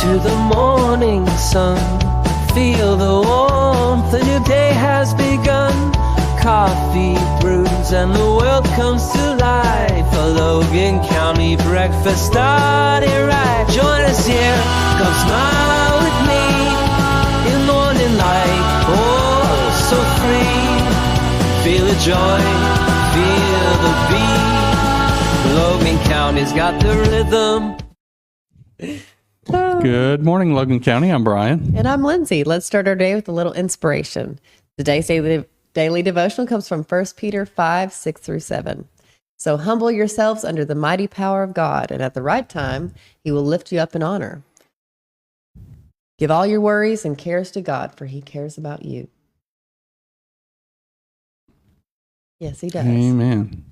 to the morning sun. Feel the warmth, a new day has begun. Coffee brews and the world comes to life. A Logan County breakfast started right. Join us here, come smile with me in morning light. Oh, so free. Feel the joy, feel the beat. Logan County's got the rhythm. Good morning, Logan County. I'm Brian. And I'm Lindsey. Let's start our day with a little inspiration. Today's daily devotional comes from 1 Peter 5:6-7. So humble yourselves under the mighty power of God, and at the right time, he will lift you up in honor. Give all your worries and cares to God, for he cares about you. Yes, he does. Amen.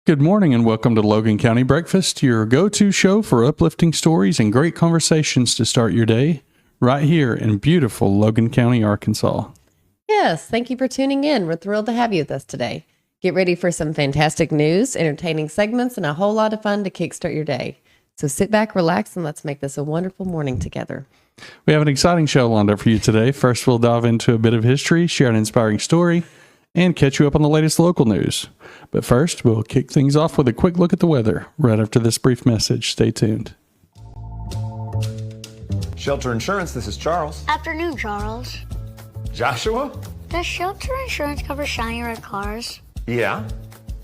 Good morning and welcome to Logan County Breakfast, your go-to show for uplifting stories and great conversations to start your day, right here in beautiful Logan County, Arkansas. Yes, thank you for tuning in. We're thrilled to have you with us today. Get ready for some fantastic news, entertaining segments, and a whole lot of fun to kickstart your day. So sit back, relax, and let's make this a wonderful morning together. We have an exciting show lined up for you today. First, we'll dive into a bit of history, share an inspiring story, and catch you up on the latest local news. But first, we'll kick things off with a quick look at the weather right after this brief message. Stay tuned. Shelter Insurance, this is Charles. Afternoon, Charles. Joshua? Does Shelter Insurance cover shiny red cars? Yeah.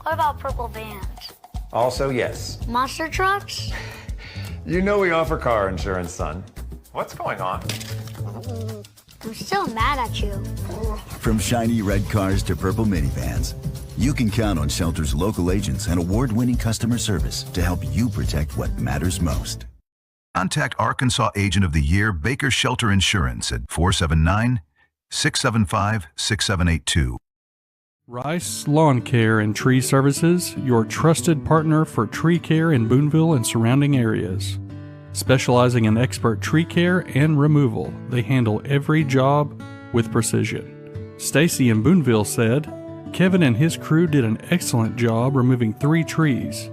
What about purple vans? Also, yes. Monster trucks? You know we offer car insurance, son. What's going on? I'm still mad at you. From shiny red cars to purple minivans, you can count on Shelter's local agents and award-winning customer service to help you protect what matters most. Contact Arkansas Agent of the Year Baker Shelter Insurance at 479-675-6782. Rice Lawn Care and Tree Services, your trusted partner for tree care in Boonville and surrounding areas. Specializing in expert tree care and removal, they handle every job with precision. Stacy in Boonville said, Kevin and his crew did an excellent job removing 3 trees.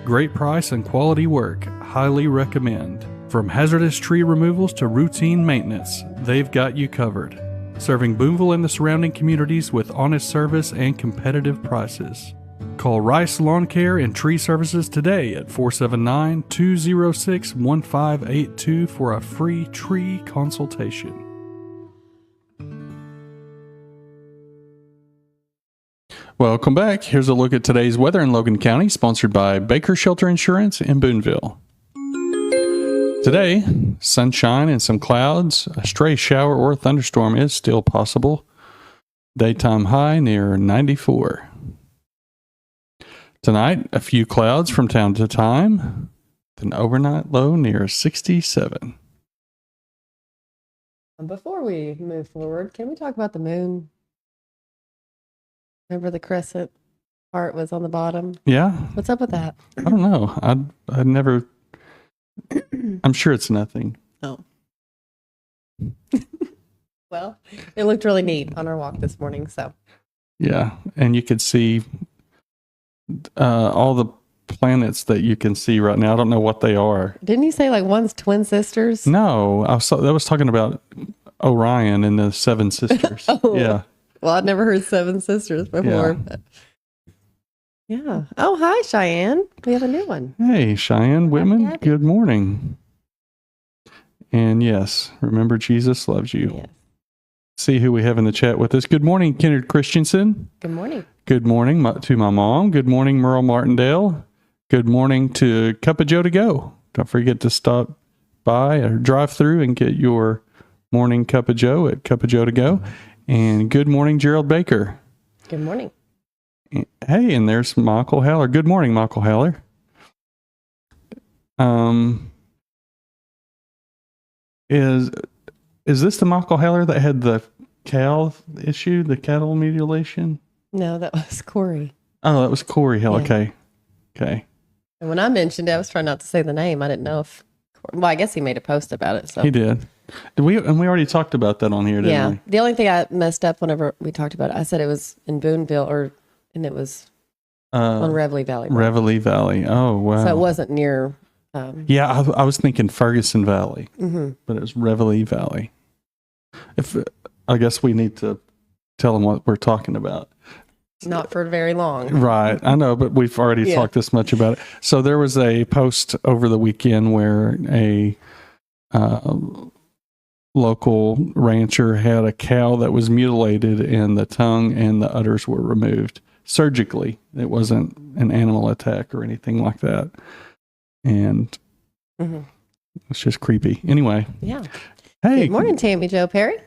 Great price and quality work. Highly recommend. From hazardous tree removals to routine maintenance, they've got you covered. Serving Boonville and the surrounding communities with honest service and competitive prices. Call Rice Lawn Care and Tree Services today at 479-206-1582 for a free tree consultation. Welcome back. Here's a look at today's weather in Logan County, sponsored by Baker Shelter Insurance in Boonville. Today, sunshine and some clouds. A stray shower or thunderstorm is still possible. Daytime high near 94. Tonight, a few clouds from time to time. An overnight low near 67. Before we move forward, can we talk about the moon? Remember the crescent part was on the bottom? Yeah. What's up with that? I don't know. I'd never... I'm sure it's nothing. Oh. Well, it looked really neat on our walk this morning, so. Yeah, and you could see all the planets that you can see right now. I don't know what they are. Didn't you say like one's twin sisters? No, I was talking about Orion and the 7 sisters. Oh. Yeah. Well, I'd never heard 7 sisters before. Yeah. But yeah. Oh, hi, Cheyenne. We have a new one. Hey, Cheyenne Whitman, Happy. good morning. And yes, remember Jesus loves you. Yes. See who we have in the chat with us. Good morning, Kennard Christensen. Good morning. Good morning to my mom. Good morning, Merle Martindale. Good morning to Cup of Joe to Go. Don't forget to stop by or drive through and get your morning Cup of Joe at Cup of Joe to Go. And good morning, Gerald Baker. Good morning. Hey, and there's Michael Haller. Good morning, Michael Haller. Is this the Michael Haller that had the cow issue, the cattle mutilation? No, that was Corey. Oh, that was Corey Hill. Yeah. Okay. And when I mentioned it, I was trying not to say the name. I didn't know if, well, I guess he made a post about it. So He did. We already talked about that on here, didn't we? The only thing I messed up whenever we talked about it, I said it was in Boonville and it was on Reveille Valley. Reveille Valley. Oh, wow. So it wasn't near. Yeah, I was thinking Ferguson Valley, but it was Reveille Valley. I guess we need to tell them what we're talking about. Not for very long. Right. I know, but we've already talked this much about it. So there was a post over the weekend where a local rancher had a cow that was mutilated and the tongue and the udders were removed surgically. It wasn't an animal attack or anything like that. And it's just creepy. Anyway. Yeah. Hey. Good morning, Tammy Jo Perry.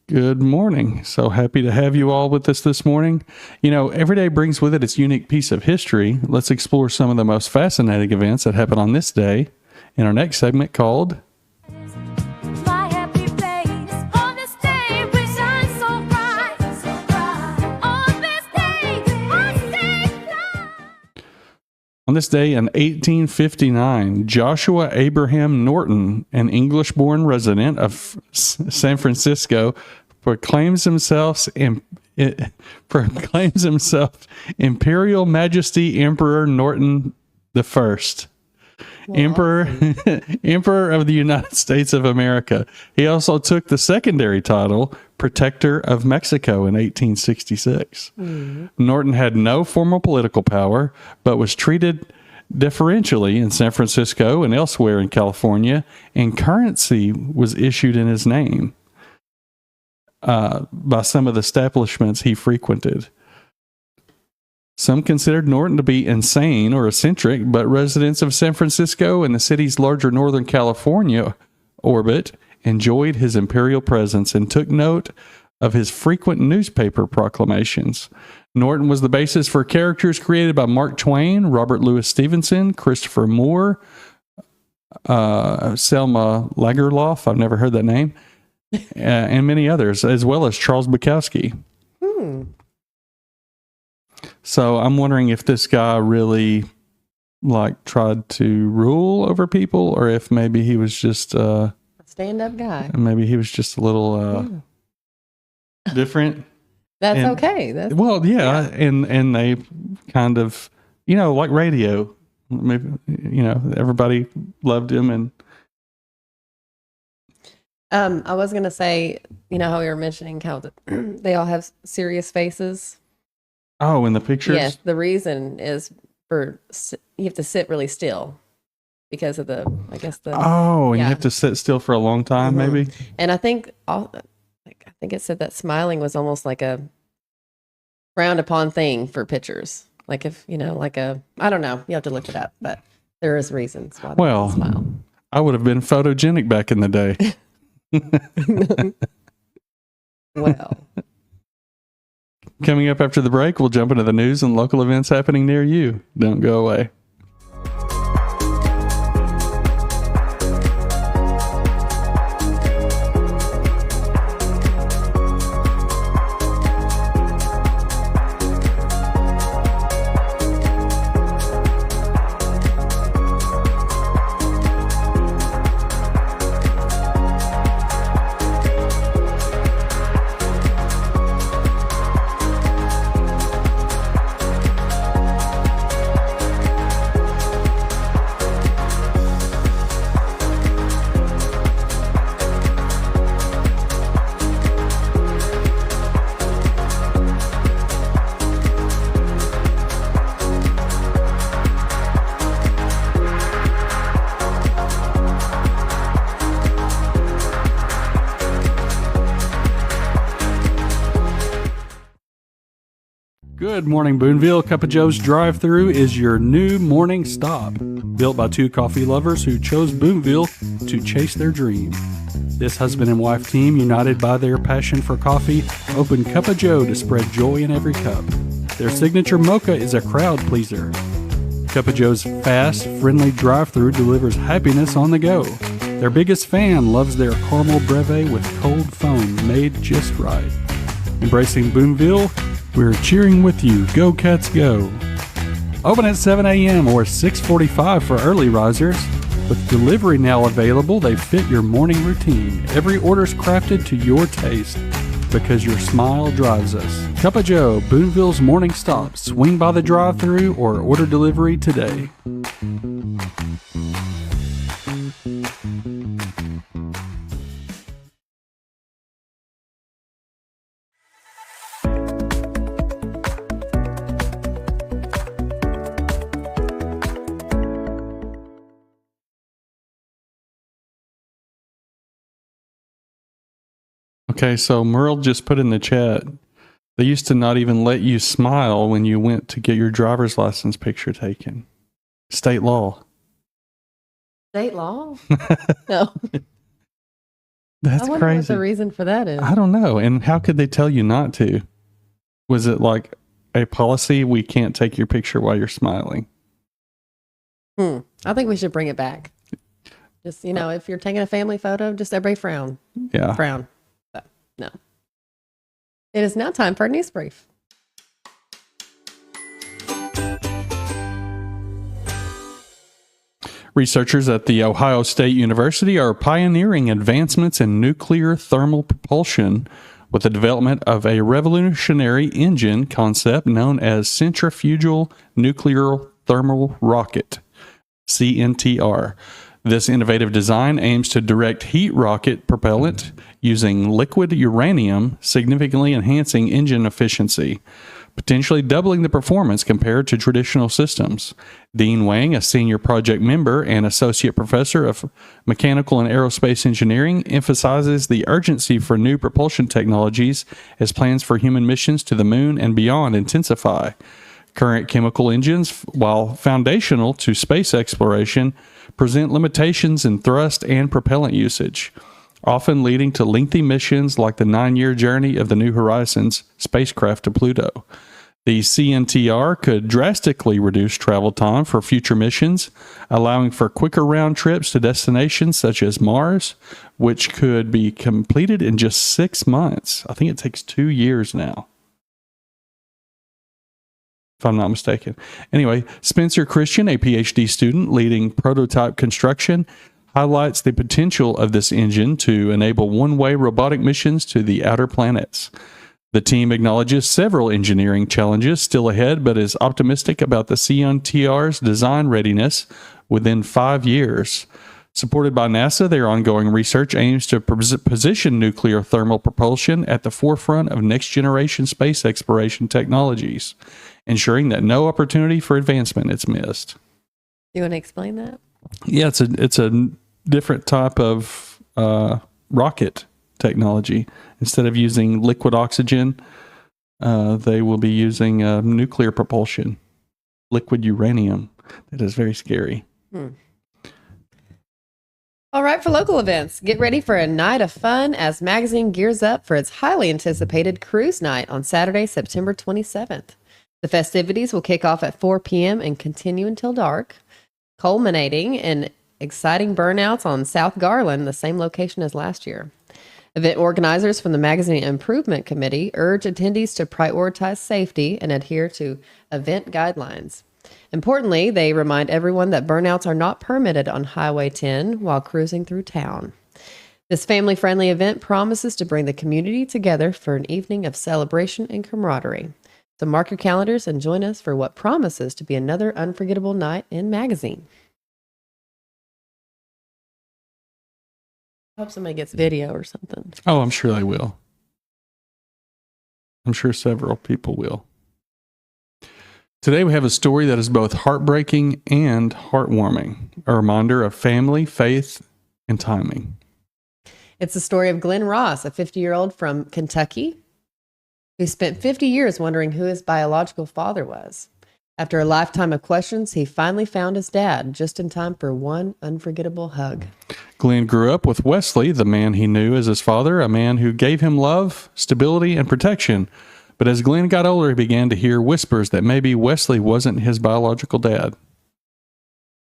Good morning. So happy to have you all with us this morning. You know, every day brings with it its unique piece of history. Let's explore some of the most fascinating events that happen on this day in our next segment called My happy place. On this day we shine so bright, so bright. On this day I stay fly. On this day in 1859, Joshua Abraham Norton, an English-born resident of San Francisco, proclaims himself Imperial Majesty Emperor Norton the First, Emperor of the United States of America. He also took the secondary title Protector of Mexico in 1866. Norton had no formal political power, but was treated differentially in San Francisco and elsewhere in California, and currency was issued in his name by some of the establishments he frequented. Some considered Norton to be insane or eccentric, but residents of San Francisco and the city's larger Northern California orbit enjoyed his imperial presence and took note of his frequent newspaper proclamations. Norton was the basis for characters created by Mark Twain, Robert Louis Stevenson, Christopher Moore, Selma Lagerlof, I've never heard that name, and many others, as well as Charles Bukowski. So I'm wondering if this guy really tried to rule over people, or if maybe he was just a stand-up guy. Maybe he was just a little different. That's okay. And they kind of, like radio. Maybe, everybody loved him, and I was gonna say, how we were mentioning how they all have serious faces. Oh, in the pictures? Yes, the reason is you have to sit really still because of you have to sit still for a long time, maybe. And I think it said that smiling was almost like a frowned upon thing for pictures. Like if I don't know, you have to look it up, but there is reasons why they smile. I would have been photogenic back in the day. Well. Coming up after the break, we'll jump into the news and local events happening near you. Don't go away. Good morning, Boonville. Cup of Joe's drive-thru is your new morning stop. Built by two coffee lovers who chose Boonville to chase their dream. This husband and wife team, united by their passion for coffee, opened Cup of Joe to spread joy in every cup. Their signature mocha is a crowd pleaser. Cup of Joe's fast, friendly drive-thru delivers happiness on the go. Their biggest fan loves their caramel breve with cold foam made just right. Embracing Boonville, we're cheering with you. Go Cats Go. Open at 7 a.m. or 6:45 for early risers. With delivery now available, they fit your morning routine. Every order's crafted to your taste. because your smile drives us. Cup of Joe, Boonville's morning stop. Swing by the drive-thru or order delivery today. Okay, so Merle just put in the chat, they used to not even let you smile when you went to get your driver's license picture taken. State law. State law? No. That's I wonder crazy. what the reason for that is. I don't know. And how could they tell you not to? Was it like a policy, we can't take your picture while you're smiling? I think we should bring it back. Just, if you're taking a family photo, just everybody frown. Yeah. Frown. But no. It is now time for a news brief. Researchers at The Ohio State University are pioneering advancements in nuclear thermal propulsion with the development of a revolutionary engine concept known as centrifugal nuclear thermal rocket, CNTR. This innovative design aims to direct heat rocket propellant using liquid uranium, significantly enhancing engine efficiency, potentially doubling the performance compared to traditional systems. Dean Wang, a senior project member and associate professor of mechanical and aerospace engineering, emphasizes the urgency for new propulsion technologies as plans for human missions to the moon and beyond intensify. Current chemical engines, while foundational to space exploration, present limitations in thrust and propellant usage, often leading to lengthy missions like the 9-year journey of the New Horizons spacecraft to Pluto. The CNTR could drastically reduce travel time for future missions, allowing for quicker round trips to destinations such as Mars, which could be completed in just 6 months. I think it takes 2 years now, if I'm not mistaken. Anyway, Spencer Christian, a PhD student leading prototype construction, highlights the potential of this engine to enable one-way robotic missions to the outer planets. The team acknowledges several engineering challenges still ahead, but is optimistic about the CNTR's design readiness within 5 years. Supported by NASA, their ongoing research aims to position nuclear thermal propulsion at the forefront of next-generation space exploration technologies, ensuring that no opportunity for advancement is missed. You want to explain that? Yeah, it's a different type of rocket technology. Instead of using liquid oxygen, they will be using nuclear propulsion, liquid uranium. That is very scary. All right, for local events, get ready for a night of fun as Magazine gears up for its highly anticipated cruise night on Saturday, September 27th. The festivities will kick off at 4 p.m. and continue until dark, culminating in exciting burnouts on South Garland, the same location as last year. Event organizers from the Magazine Improvement Committee urge attendees to prioritize safety and adhere to event guidelines. Importantly, they remind everyone that burnouts are not permitted on Highway 10 while cruising through town. This family-friendly event promises to bring the community together for an evening of celebration and camaraderie. So mark your calendars and join us for what promises to be another unforgettable night in Magazine. I hope somebody gets video or something. Oh, I'm sure they will. I'm sure several people will. Today we have a story that is both heartbreaking and heartwarming, a reminder of family, faith, and timing. It's the story of Glenn Ross, a 50-year-old from Kentucky, who spent 50 years wondering who his biological father was. After a lifetime of questions, he finally found his dad just in time for one unforgettable hug. Glenn grew up with Wesley, the man he knew as his father, a man who gave him love, stability, and protection. But as Glenn got older, he began to hear whispers that maybe Wesley wasn't his biological dad.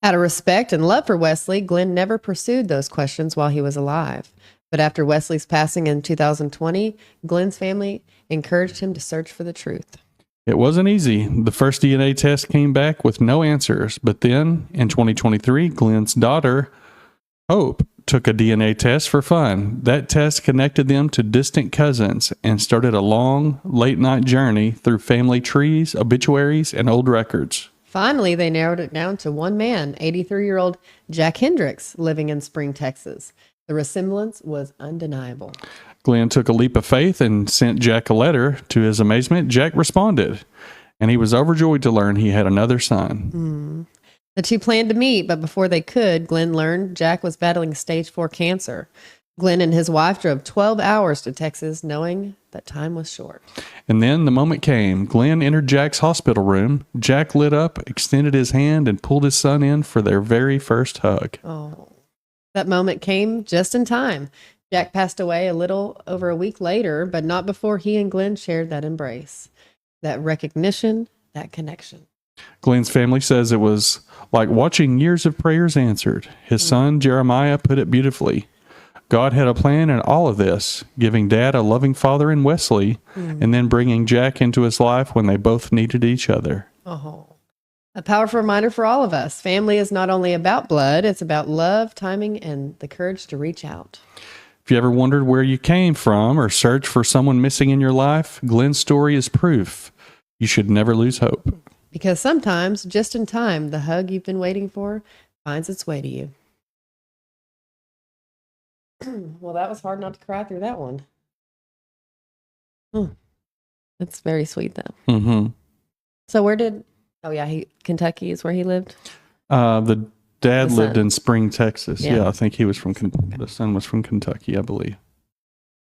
Out of respect and love for Wesley, Glenn never pursued those questions while he was alive. But after Wesley's passing in 2020, Glenn's family encouraged him to search for the truth. It wasn't easy. The first DNA test came back with no answers. But then, in 2023, Glenn's daughter Hope took a DNA test for fun. That test connected them to distant cousins and started a long, late-night journey through family trees, obituaries, and old records. Finally, they narrowed it down to one man, 83-year-old Jack Hendricks, living in Spring, Texas. The resemblance was undeniable. Glenn took a leap of faith and sent Jack a letter. To his amazement, Jack responded, and he was overjoyed to learn he had another son. The two planned to meet, but before they could, Glenn learned Jack was battling stage 4 cancer. Glenn and his wife drove 12 hours to Texas, knowing that time was short. And then the moment came. Glenn entered Jack's hospital room. Jack lit up, extended his hand, and pulled his son in for their very first hug. Oh, that moment came just in time. Jack passed away a little over a week later, but not before he and Glenn shared that embrace, that recognition, that connection. Glenn's family says it was like watching years of prayers answered. His son, Jeremiah, put it beautifully. God had a plan in all of this, giving Dad a loving father in Wesley, and then bringing Jack into his life when they both needed each other. Oh, a powerful reminder for all of us. Family is not only about blood, it's about love, timing, and the courage to reach out. If you ever wondered where you came from or searched for someone missing in your life, Glenn's story is proof. You should never lose hope. Because sometimes, just in time, the hug you've been waiting for finds its way to you. Well, that was hard not to cry through that one. That's very sweet, though. Mm-hmm. So Kentucky is where he lived? The dad The lived son. in Spring, Texas. Yeah. Yeah, I think he was from, the son was from Kentucky, I believe.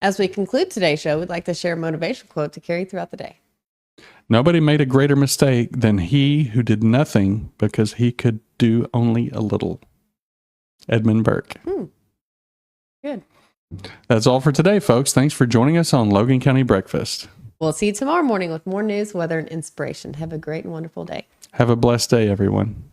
As we conclude today's show, we'd like to share a motivation quote to carry throughout the day. Nobody made a greater mistake than he who did nothing because he could do only a little. Edmund Burke. Good. That's all for today, folks. Thanks for joining us on Logan County Breakfast. We'll see you tomorrow morning with more news, weather, and inspiration. Have a great and wonderful day. Have a blessed day, everyone.